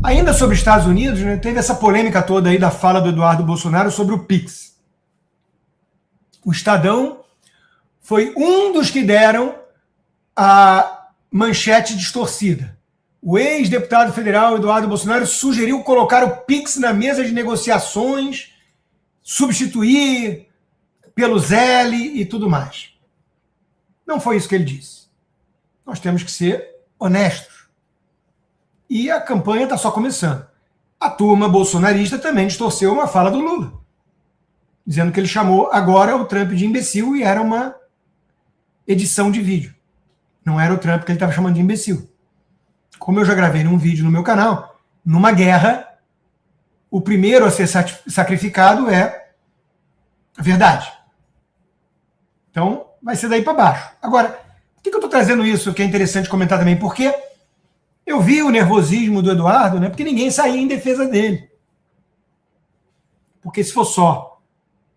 Ainda sobre os Estados Unidos, né, teve essa polêmica toda aí da fala do Eduardo Bolsonaro sobre o Pix. O Estadão foi um dos que deram a manchete distorcida. O ex-deputado federal Eduardo Bolsonaro sugeriu colocar o Pix na mesa de negociações, substituir pelo Zelle e tudo mais. Não foi isso que ele disse. Nós temos que ser honestos. E a campanha está só começando. A turma bolsonarista também distorceu uma fala do Lula, dizendo que ele chamou agora o Trump de imbecil e era uma edição de vídeo. Não era o Trump que ele estava chamando de imbecil. Como eu já gravei num vídeo no meu canal, numa guerra, o primeiro a ser sacrificado é a verdade. Então, vai ser daí para baixo. Agora, por que eu estou trazendo isso, que é interessante comentar também? Porque eu vi o nervosismo do Eduardo, né? Porque ninguém saía em defesa dele. Porque se for só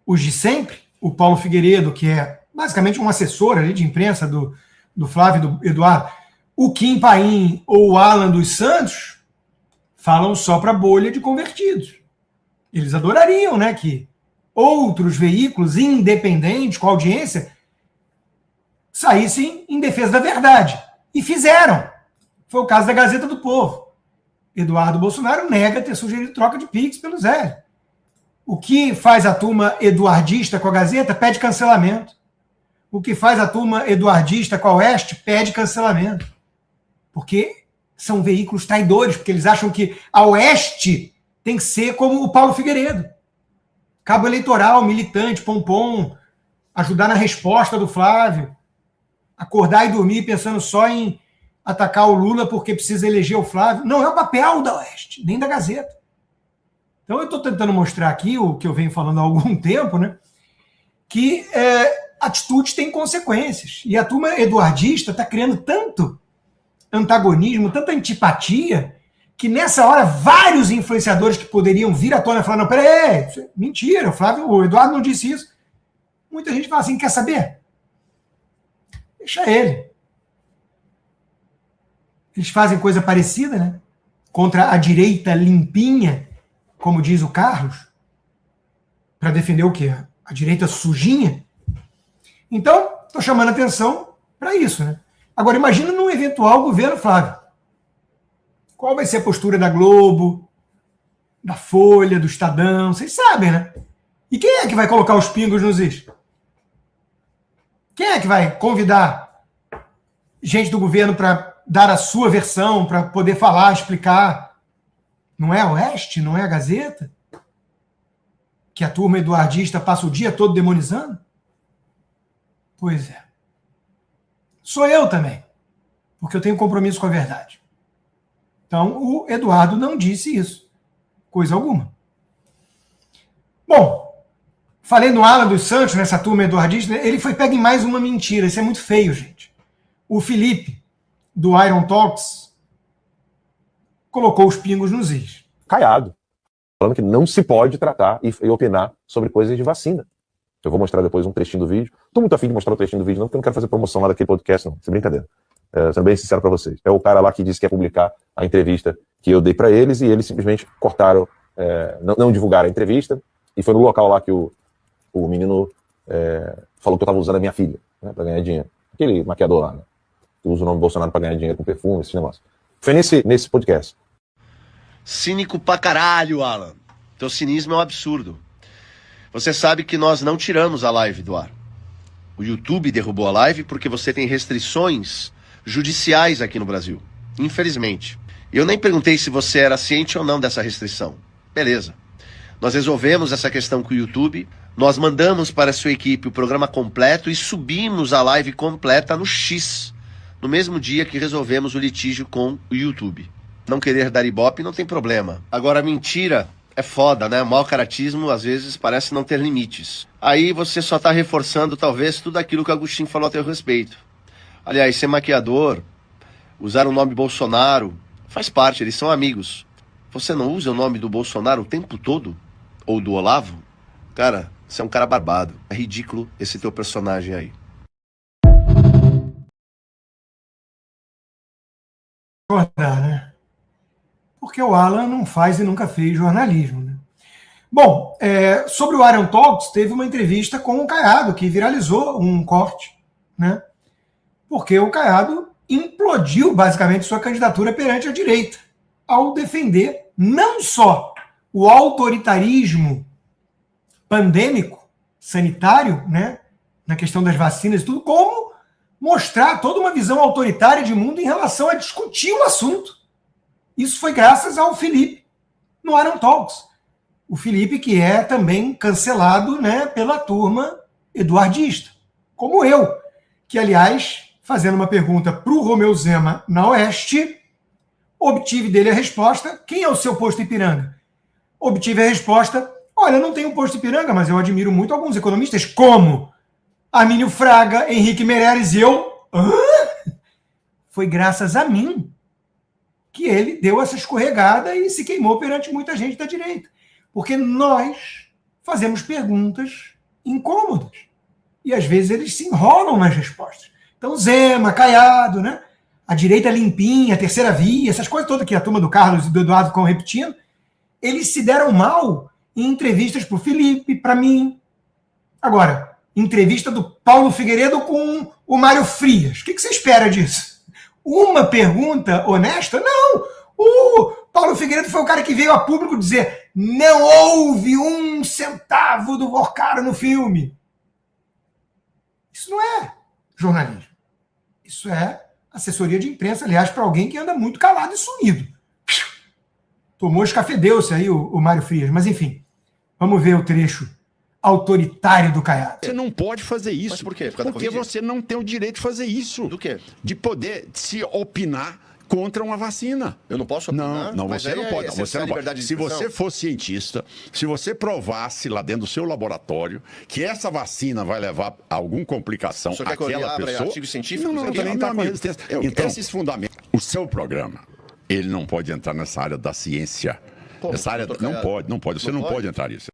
os de sempre, o Paulo Figueiredo, que é basicamente um assessor ali de imprensa do Flávio e do Eduardo, o Kim Paim ou o Alan dos Santos falam só para a bolha de convertidos. Eles adorariam, né, que outros veículos independentes, com audiência, saíssem em defesa da verdade. E fizeram. Foi o caso da Gazeta do Povo. Eduardo Bolsonaro nega ter sugerido troca de Pix pelo Zé. O que faz a turma eduardista com a Gazeta pede cancelamento. O que faz a turma eduardista com a Oeste pede cancelamento. Porque são veículos traidores, porque eles acham que a Oeste tem que ser como o Paulo Figueiredo. Cabo eleitoral, militante, pompom, ajudar na resposta do Flávio, acordar e dormir pensando só em atacar o Lula porque precisa eleger o Flávio. Não é o papel da Oeste, nem da Gazeta. Então eu estou tentando mostrar aqui o que eu venho falando há algum tempo, né? Que atitudes têm consequências. E a turma eduardista está criando tanto antagonismo, tanta antipatia, que nessa hora vários influenciadores que poderiam vir à tona e falar, não, peraí, mentira, o Eduardo não disse isso. Muita gente fala assim, quer saber? Deixa ele. Eles fazem coisa parecida, né? Contra a direita limpinha, como diz o Carlos, para defender o quê? A direita sujinha. Então, estou chamando atenção para isso, né? Agora, imagina num eventual governo Flávio. Qual vai ser a postura da Globo, da Folha, do Estadão? Vocês sabem, né? E quem é que vai colocar os pingos nos is? Quem é que vai convidar gente do governo para dar a sua versão, para poder falar, explicar? Não é a Oeste? Não é a Gazeta? Que a turma eduardista passa o dia todo demonizando? Pois é. Sou eu também, porque eu tenho compromisso com a verdade. Então, o Eduardo não disse isso. Coisa alguma. Bom, falei no Alan dos Santos, nessa turma eduardista, ele foi pego em mais uma mentira. Isso é muito feio, gente. O Felipe, do Iron Talks, colocou os pingos nos is. Caiado. Falando que não se pode tratar e opinar sobre coisas de vacina. Eu vou mostrar depois um trechinho do vídeo. Estou muito afim de mostrar o trechinho do vídeo, não, porque eu não quero fazer promoção lá daquele podcast, não. Isso é brincadeira. Sendo bem sincero para vocês. É o cara lá que disse que ia publicar a entrevista que eu dei para eles e eles simplesmente cortaram, não divulgaram a entrevista. E foi no local lá que o menino falou que eu estava usando a minha filha, né, para ganhar dinheiro. Aquele maquiador lá, né, que usa o nome Bolsonaro para ganhar dinheiro com perfume, esse negócio. Foi nesse podcast. Cínico pra caralho, Alan. Teu cinismo é um absurdo. Você sabe que nós não tiramos a live do ar. O YouTube derrubou a live porque você tem restrições judiciais aqui no Brasil. Infelizmente. Eu nem perguntei se você era ciente ou não dessa restrição. Beleza. Nós resolvemos essa questão com o YouTube. Nós mandamos para a sua equipe o programa completo e subimos a live completa no X. No mesmo dia que resolvemos o litígio com o YouTube. Não querer dar ibope não tem problema. Agora, mentira é foda, né? O mau caratismo, às vezes, parece não ter limites. Aí você só tá reforçando, talvez, tudo aquilo que o Agostinho falou a teu respeito. Aliás, ser maquiador, usar o nome Bolsonaro, faz parte, eles são amigos. Você não usa o nome do Bolsonaro o tempo todo? Ou do Olavo? Cara, você é um cara barbado. É ridículo esse teu personagem aí. Acordar, né? porque o Alan não faz e nunca fez jornalismo, né? Bom, sobre o Iron Talks, teve uma entrevista com o Caiado, que viralizou um corte, né? Porque o Caiado implodiu basicamente sua candidatura perante a direita, ao defender não só o autoritarismo pandêmico, sanitário, né, na questão das vacinas e tudo, como mostrar toda uma visão autoritária de mundo em relação a discutir o assunto. Isso foi graças ao Felipe no Iron Talks. O Felipe, que é também cancelado, né, pela turma eduardista, como eu, que, aliás, fazendo uma pergunta para o Romeu Zema na Oeste, obtive dele a resposta: quem é o seu posto Ipiranga? Obtive a resposta: olha, eu não tenho posto Ipiranga, mas eu admiro muito alguns economistas, como Armínio Fraga, Henrique Meirelles e eu. Hã? Foi graças a mim que ele deu essa escorregada e se queimou perante muita gente da direita. Porque nós fazemos perguntas incômodas. E às vezes eles se enrolam nas respostas. Então, Zema, Caiado, né? A direita limpinha, a terceira via, essas coisas todas que a turma do Carlos e do Eduardo ficam repetindo, eles se deram mal em entrevistas para o Felipe, para mim. Agora, entrevista do Paulo Figueiredo com o Mário Frias. O que você espera disso? Uma pergunta honesta? Não! O Paulo Figueiredo foi o cara que veio a público dizer: não houve 1 centavo do Vorkara no filme. Isso não é jornalismo. Isso é assessoria de imprensa, aliás, para alguém que anda muito calado e sumido. Tomou escafedeu-se aí o Mário Frias. Mas, enfim, vamos ver o trecho autoritário do Caiado. Você não pode fazer isso. Mas por quê? Por causa da Porque Covid? você não tem o direito de fazer isso. Do quê? De poder se opinar contra uma vacina. Eu não posso opinar? Não, Mas você aí não pode. exercer Você a não liberdade pode. de Se expressão. você for cientista, se você provasse lá dentro do seu laboratório que essa vacina vai levar a alguma complicação O senhor quer que eu àquela abra pessoa... artigos científicos Não, aqui? também está com Meu amigo, resistência. eu Então, quero- esses fundamentos... O seu programa, ele não pode entrar nessa área da ciência. Como, Essa área doutor não Caiado? pode. Você Não não pode? pode entrar nisso.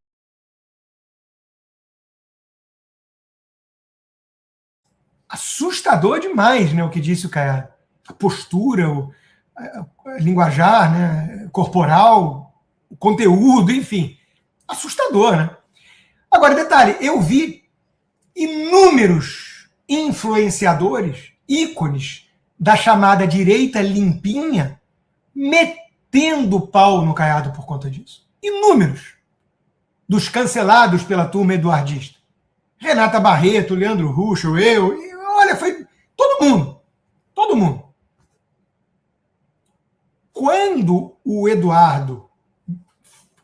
Assustador demais, né, o que disse o Caiado. A postura, a linguajar, né, corporal, o conteúdo, enfim. Assustador, né? Agora, detalhe, eu vi inúmeros influenciadores, ícones da chamada direita limpinha, metendo pau no Caiado por conta disso. Inúmeros. Dos cancelados pela turma eduardista. Renata Barreto, Leandro Ruschel, eu, e, olha, foi todo mundo. Todo mundo. Quando o Eduardo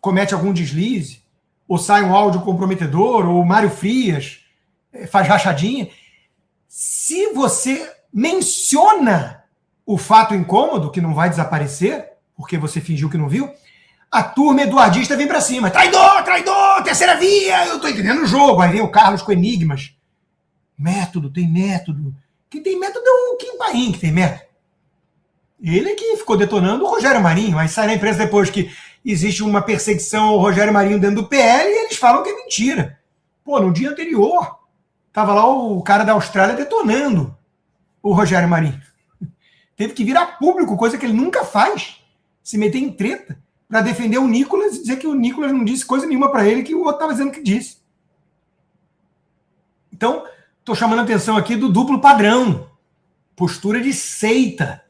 comete algum deslize, ou sai um áudio comprometedor, ou o Mário Frias faz rachadinha, se você menciona o fato incômodo, que não vai desaparecer, porque você fingiu que não viu, a turma eduardista vem pra cima. Traidor, traidor, terceira via, eu tô entendendo o jogo. Aí vem o Carlos com enigmas. Método, tem método. Quem tem método é o Kim Paim, que tem método. Ele é que ficou detonando o Rogério Marinho. Aí sai na imprensa depois que existe uma perseguição ao Rogério Marinho dentro do PL e eles falam que é mentira. Pô, no dia anterior, tava lá o cara da Austrália detonando o Rogério Marinho. Teve que vir a público, coisa que ele nunca faz. Se meter em treta para defender o Nicolas e dizer que o Nicolas não disse coisa nenhuma para ele que o outro estava dizendo que disse. Então, estou chamando a atenção aqui do duplo padrão. Postura de seita.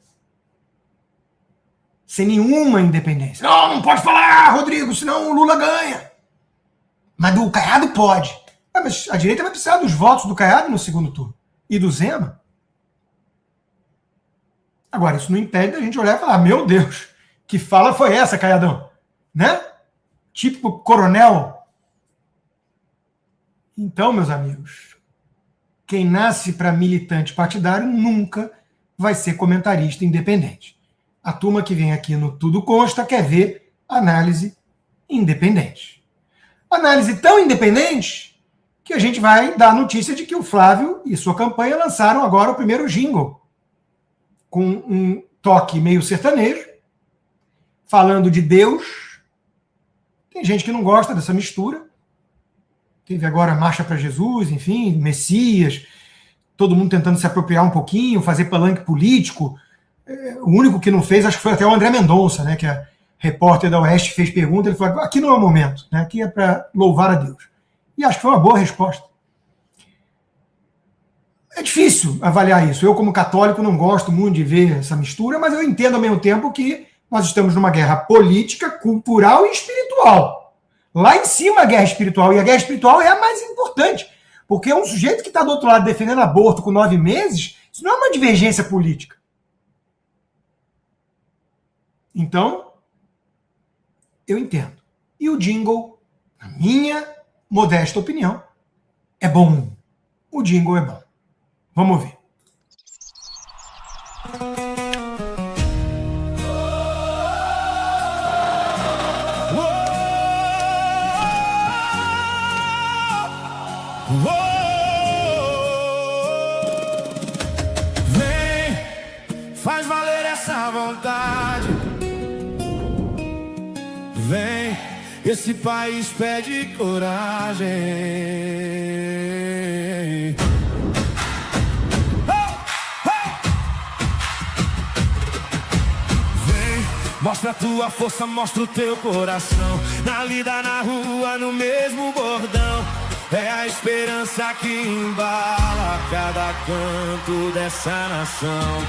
Sem nenhuma independência. Não pode falar, Rodrigo, senão o Lula ganha. Mas do Caiado pode. Mas a direita vai precisar dos votos do Caiado no segundo turno. E do Zema. Agora, isso não impede da gente olhar e falar: meu Deus, que fala foi essa, Caiadão? Né? Tipo coronel. Então, meus amigos, quem nasce para militante partidário nunca vai ser comentarista independente. A turma que vem aqui no Tudo Consta quer ver análise independente. Análise tão independente que a gente vai dar a notícia de que o Flávio e sua campanha lançaram agora o primeiro jingle, com um toque meio sertanejo, falando de Deus. Tem gente que não gosta dessa mistura. Teve agora Marcha para Jesus, enfim, Messias, todo mundo tentando se apropriar um pouquinho, fazer palanque político. O único que não fez, acho que foi até o André Mendonça, né, que repórter da Oeste fez pergunta, ele falou, aqui não é o momento, né? Aqui é para louvar a Deus. E acho que foi uma boa resposta. É difícil avaliar isso. Eu, como católico, não gosto muito de ver essa mistura, mas eu entendo ao mesmo tempo que nós estamos numa guerra política, cultural e espiritual. Lá em cima a guerra espiritual, e a guerra espiritual é a mais importante, porque um sujeito que está do outro lado defendendo aborto com 9 meses, isso não é uma divergência política. Então, eu entendo. E o jingle, na minha modesta opinião, é bom. O jingle é bom. Vamos ouvir. Vem, faz valer essa vontade. Vem, esse país pede coragem. Vem, mostra a tua força, mostra o teu coração. Na lida, na rua, no mesmo bordão. É a esperança que embala cada canto dessa nação.